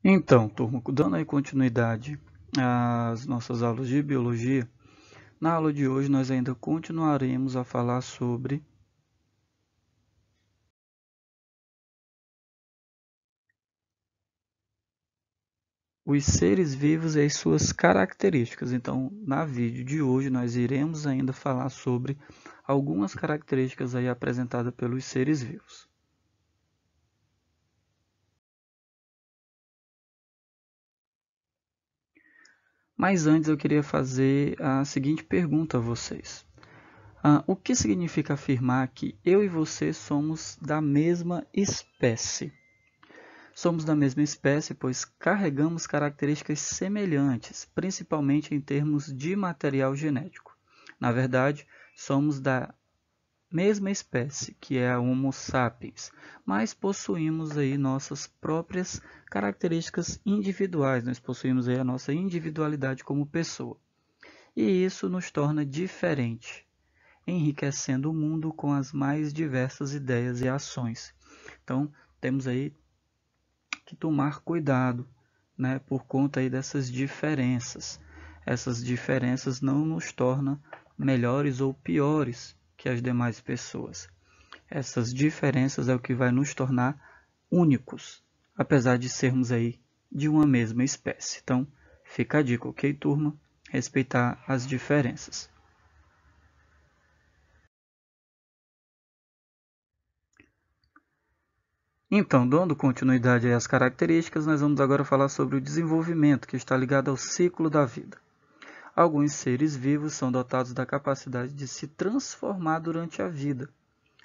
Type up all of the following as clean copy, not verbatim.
Então, turma, dando aí continuidade às nossas aulas de biologia, na aula de hoje nós ainda continuaremos a falar sobre os seres vivos e as suas características. Então, na vídeo de hoje nós iremos ainda falar sobre algumas características aí apresentadas pelos seres vivos. Mas antes eu queria fazer a seguinte pergunta a vocês. O que significa afirmar que eu e você somos da mesma espécie? Somos da mesma espécie, pois carregamos características semelhantes, principalmente em termos de material genético. Na verdade, somos da mesma espécie, que é a Homo sapiens, mas possuímos aí nossas próprias características individuais, nós possuímos aí a nossa individualidade como pessoa. E isso nos torna diferente, enriquecendo o mundo com as mais diversas ideias e ações. Então, temos aí que tomar cuidado, né, por conta aí dessas diferenças. Essas diferenças não nos tornam melhores ou piores que as demais pessoas. Essas diferenças é o que vai nos tornar únicos, apesar de sermos aí de uma mesma espécie. Então, fica a dica, ok, turma? Respeitar as diferenças. Então, dando continuidade às características, nós vamos agora falar sobre o desenvolvimento, que está ligado ao ciclo da vida. Alguns seres vivos são dotados da capacidade de se transformar durante a vida,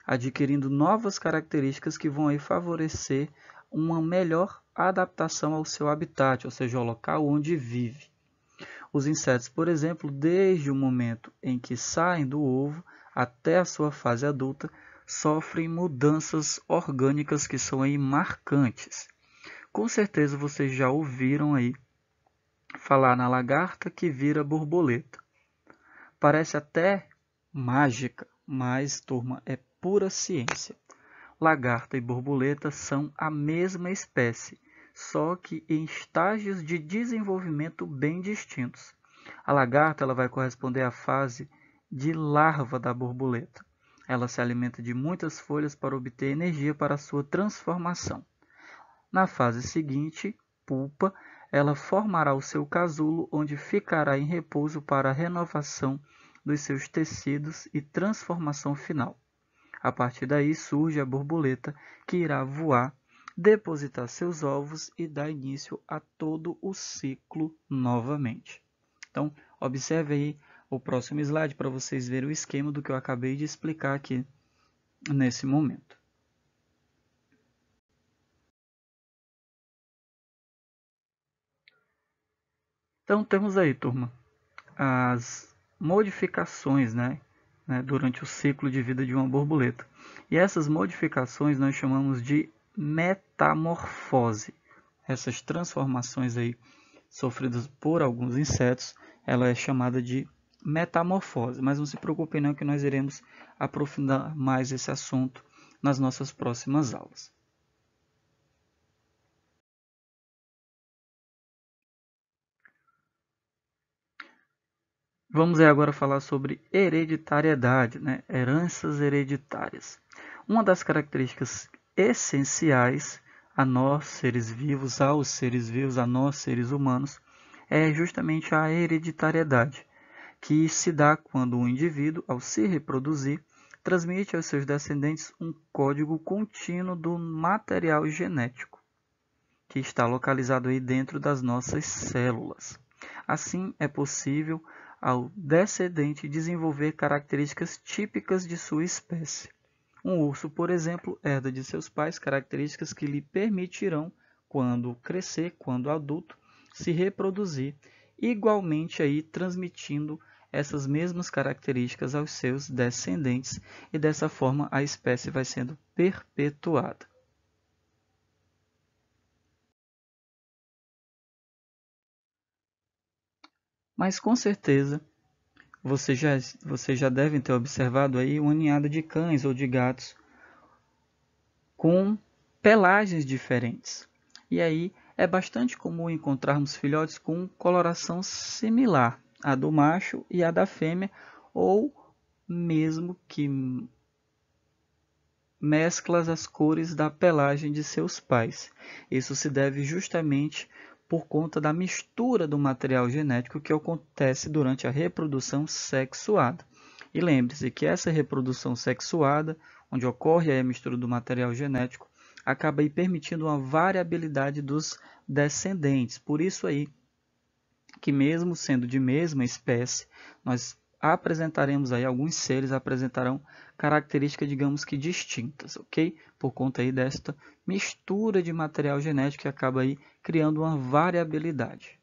adquirindo novas características que vão aí favorecer uma melhor adaptação ao seu habitat, ou seja, ao local onde vive. Os insetos, por exemplo, desde o momento em que saem do ovo até a sua fase adulta, sofrem mudanças orgânicas que são aí marcantes. Com certeza vocês já ouviram aí falar na lagarta que vira borboleta. Parece até mágica, mas, turma, é pura ciência. Lagarta e borboleta são a mesma espécie, só que em estágios de desenvolvimento bem distintos. A lagarta ela vai corresponder à fase de larva da borboleta. Ela se alimenta de muitas folhas para obter energia para a sua transformação. Na fase seguinte, pupa, ela formará o seu casulo, onde ficará em repouso para a renovação dos seus tecidos e transformação final. A partir daí surge a borboleta, que irá voar, depositar seus ovos e dar início a todo o ciclo novamente. Então, observe aí o próximo slide para vocês verem o esquema do que eu acabei de explicar aqui nesse momento. Então, temos aí, turma, as modificações, durante o ciclo de vida de uma borboleta. E essas modificações nós chamamos de metamorfose. Essas transformações aí sofridas por alguns insetos, ela é chamada de metamorfose. Mas não se preocupem não que nós iremos aprofundar mais esse assunto nas nossas próximas aulas. Vamos agora falar sobre hereditariedade, heranças hereditárias. Uma das características essenciais a nós, seres vivos, aos seres vivos, a nós, seres humanos, é justamente a hereditariedade, que se dá quando um indivíduo, ao se reproduzir, transmite aos seus descendentes um código contínuo do material genético, que está localizado aí dentro das nossas células. Assim, é possível ao descendente desenvolver características típicas de sua espécie. Um urso, por exemplo, herda de seus pais características que lhe permitirão, quando crescer, quando adulto, se reproduzir, igualmente aí transmitindo essas mesmas características aos seus descendentes, e dessa forma a espécie vai sendo perpetuada. Mas com certeza vocês já devem ter observado aí uma ninhada de cães ou de gatos com pelagens diferentes. E aí É bastante comum encontrarmos filhotes com coloração similar à do macho e à da fêmea, ou mesmo que mesclas as cores da pelagem de seus pais. Isso se deve justamente por conta da mistura do material genético que acontece durante a reprodução sexuada. E lembre-se que essa reprodução sexuada, onde ocorre a mistura do material genético, acaba aí permitindo uma variabilidade dos descendentes. Por isso aí que mesmo sendo de mesma espécie, nós apresentaremos aí, alguns seres apresentarão características, digamos que distintas, ok? Por conta aí desta mistura de material genético que acaba aí criando uma variabilidade.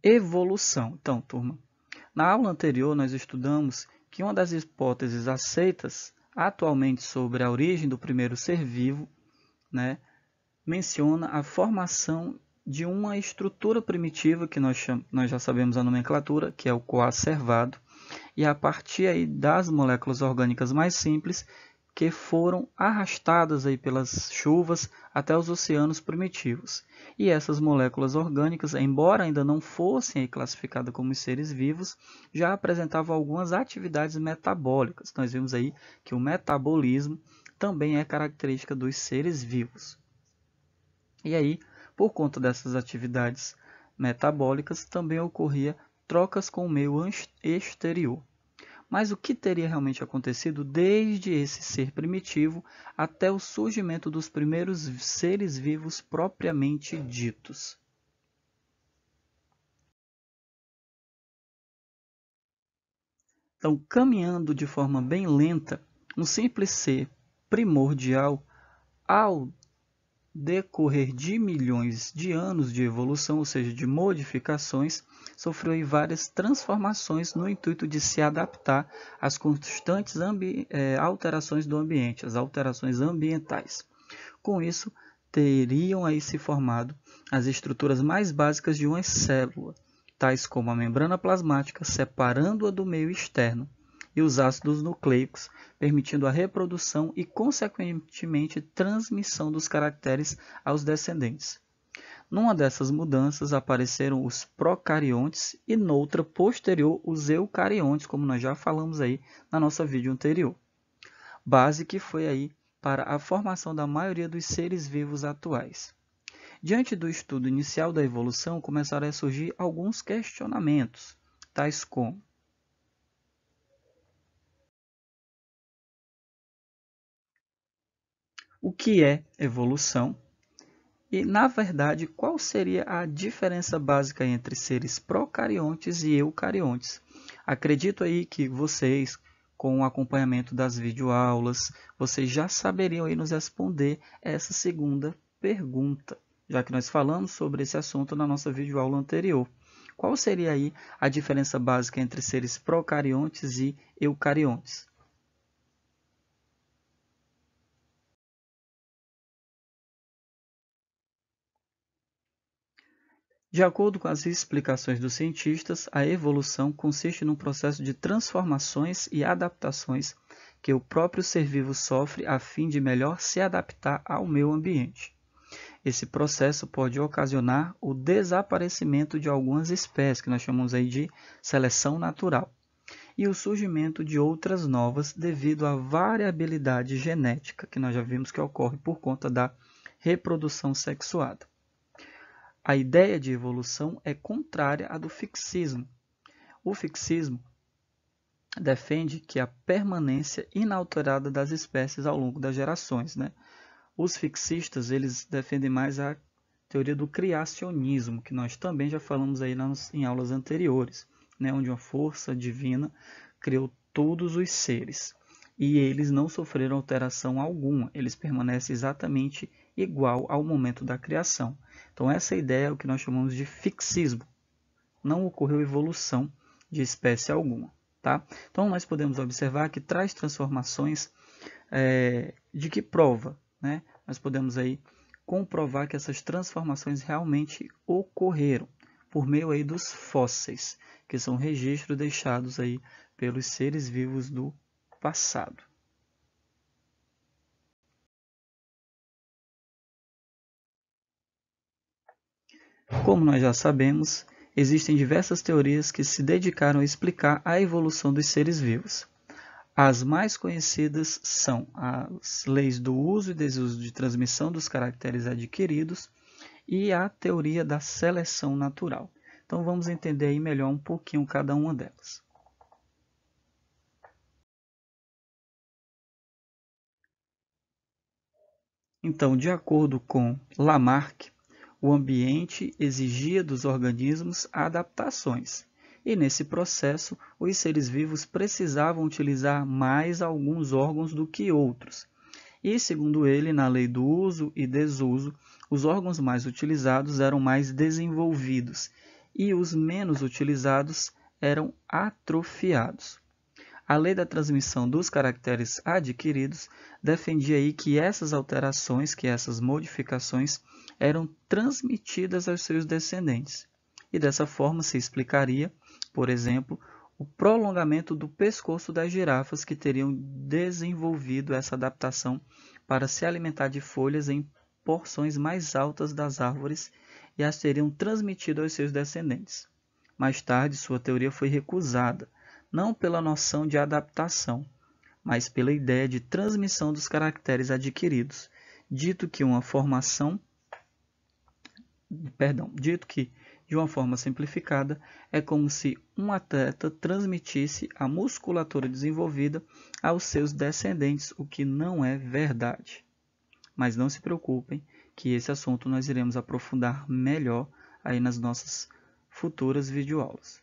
Evolução. Então, turma, na aula anterior nós estudamos que uma das hipóteses aceitas atualmente sobre a origem do primeiro ser vivo, né, menciona a formação de uma estrutura primitiva, que nós já sabemos a nomenclatura, que é o coacervado, e a partir aí das moléculas orgânicas mais simples, que foram arrastadas aí pelas chuvas até os oceanos primitivos. E essas moléculas orgânicas, embora ainda não fossem classificadas como seres vivos, já apresentavam algumas atividades metabólicas. Nós vimos aí que o metabolismo também é característica dos seres vivos. E aí, por conta dessas atividades metabólicas, também ocorria trocas com o meio exterior. Mas o que teria realmente acontecido desde esse ser primitivo até o surgimento dos primeiros seres vivos propriamente ditos? Então, caminhando de forma bem lenta, um simples ser primordial, ao decorrer de milhões de anos de evolução, ou seja, de modificações, sofreu várias transformações no intuito de se adaptar às constantes alterações do ambiente, as alterações ambientais. Com isso, teriam aí se formado as estruturas mais básicas de uma célula, tais como a membrana plasmática, separando-a do meio externo, e os ácidos nucleicos, permitindo a reprodução e, consequentemente, transmissão dos caracteres aos descendentes. Numa dessas mudanças apareceram os procariontes e noutra posterior os eucariontes, como nós já falamos aí na nossa vídeo anterior. Base que foi aí para a formação da maioria dos seres vivos atuais. Diante do estudo inicial da evolução, começaram a surgir alguns questionamentos, tais como: o que é evolução? E, na verdade, qual seria a diferença básica entre seres procariontes e eucariontes? Acredito aí que vocês, com o acompanhamento das videoaulas, vocês já saberiam aí nos responder essa segunda pergunta, já que nós falamos sobre esse assunto na nossa videoaula anterior. Qual seria aí a diferença básica entre seres procariontes e eucariontes? De acordo com as explicações dos cientistas, a evolução consiste num processo de transformações e adaptações que o próprio ser vivo sofre a fim de melhor se adaptar ao meio ambiente. Esse processo pode ocasionar o desaparecimento de algumas espécies, que nós chamamos aí de seleção natural, e o surgimento de outras novas devido à variabilidade genética, que nós já vimos que ocorre por conta da reprodução sexuada. A ideia de evolução é contrária à do fixismo. O fixismo defende que a permanência inalterada das espécies ao longo das gerações, né? Os fixistas eles defendem mais a teoria do criacionismo, que nós também já falamos aí em aulas anteriores, né? Onde uma força divina criou todos os seres e eles não sofreram alteração alguma, eles permanecem exatamente igual ao momento da criação. Então essa ideia é o que nós chamamos de fixismo. Não ocorreu evolução de espécie alguma. Tá? Então nós podemos observar que traz transformações de que prova, né? Nós podemos aí comprovar que essas transformações realmente ocorreram por meio aí dos fósseis, que são registros deixados aí pelos seres vivos do passado. Como nós já sabemos, existem diversas teorias que se dedicaram a explicar a evolução dos seres vivos. As mais conhecidas são as leis do uso e desuso de transmissão dos caracteres adquiridos e a teoria da seleção natural. Então vamos entender aí melhor um pouquinho cada uma delas. Então, de acordo com Lamarck, o ambiente exigia dos organismos adaptações, e nesse processo, os seres vivos precisavam utilizar mais alguns órgãos do que outros. E, segundo ele, na lei do uso e desuso, os órgãos mais utilizados eram mais desenvolvidos e os menos utilizados eram atrofiados. A lei da transmissão dos caracteres adquiridos defendia aí que essas alterações, que essas modificações, eram transmitidas aos seus descendentes. E dessa forma se explicaria, por exemplo, o prolongamento do pescoço das girafas que teriam desenvolvido essa adaptação para se alimentar de folhas em porções mais altas das árvores e as teriam transmitido aos seus descendentes. Mais tarde, sua teoria foi recusada, não pela noção de adaptação, mas pela ideia de transmissão dos caracteres adquiridos, dito que, de uma forma simplificada, é como se um atleta transmitisse a musculatura desenvolvida aos seus descendentes, o que não é verdade. Mas não se preocupem, que esse assunto nós iremos aprofundar melhor aí nas nossas futuras videoaulas.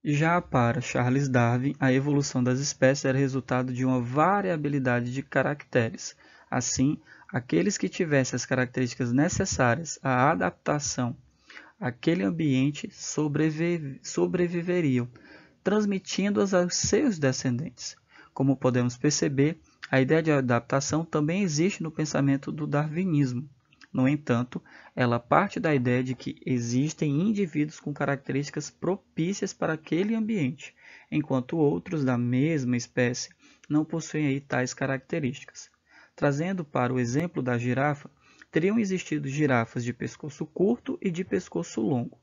Já para Charles Darwin, a evolução das espécies era resultado de uma variabilidade de caracteres. Assim, aqueles que tivessem as características necessárias à adaptação àquele ambiente sobreviveriam, transmitindo-as aos seus descendentes. Como podemos perceber, a ideia de adaptação também existe no pensamento do darwinismo. No entanto, ela parte da ideia de que existem indivíduos com características propícias para aquele ambiente, enquanto outros da mesma espécie não possuem aí tais características. Trazendo para o exemplo da girafa, teriam existido girafas de pescoço curto e de pescoço longo.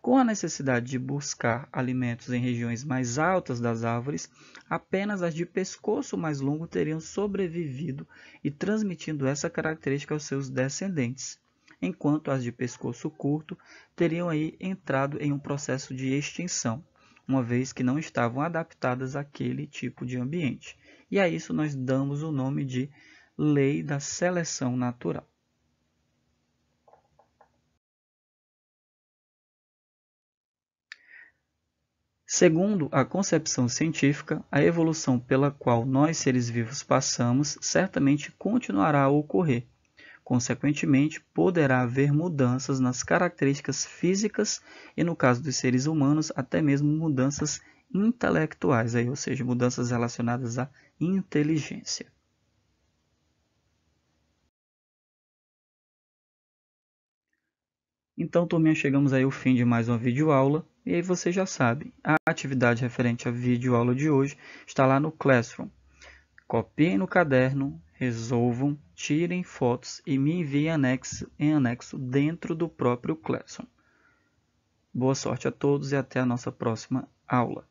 Com a necessidade de buscar alimentos em regiões mais altas das árvores, apenas as de pescoço mais longo teriam sobrevivido e transmitindo essa característica aos seus descendentes, enquanto as de pescoço curto teriam aí entrado em um processo de extinção, uma vez que não estavam adaptadas àquele tipo de ambiente. E a isso nós damos o nome de lei da seleção natural. Segundo a concepção científica, a evolução pela qual nós seres vivos passamos certamente continuará a ocorrer. Consequentemente, poderá haver mudanças nas características físicas e, no caso dos seres humanos, até mesmo mudanças intelectuais, ou seja, mudanças relacionadas à inteligência. Então, turminha, chegamos aí ao fim de mais uma videoaula. E aí você já sabe, a atividade referente à videoaula de hoje está lá no Classroom. Copiem no caderno, resolvam, tirem fotos e me enviem em anexo dentro do próprio Classroom. Boa sorte a todos e até a nossa próxima aula.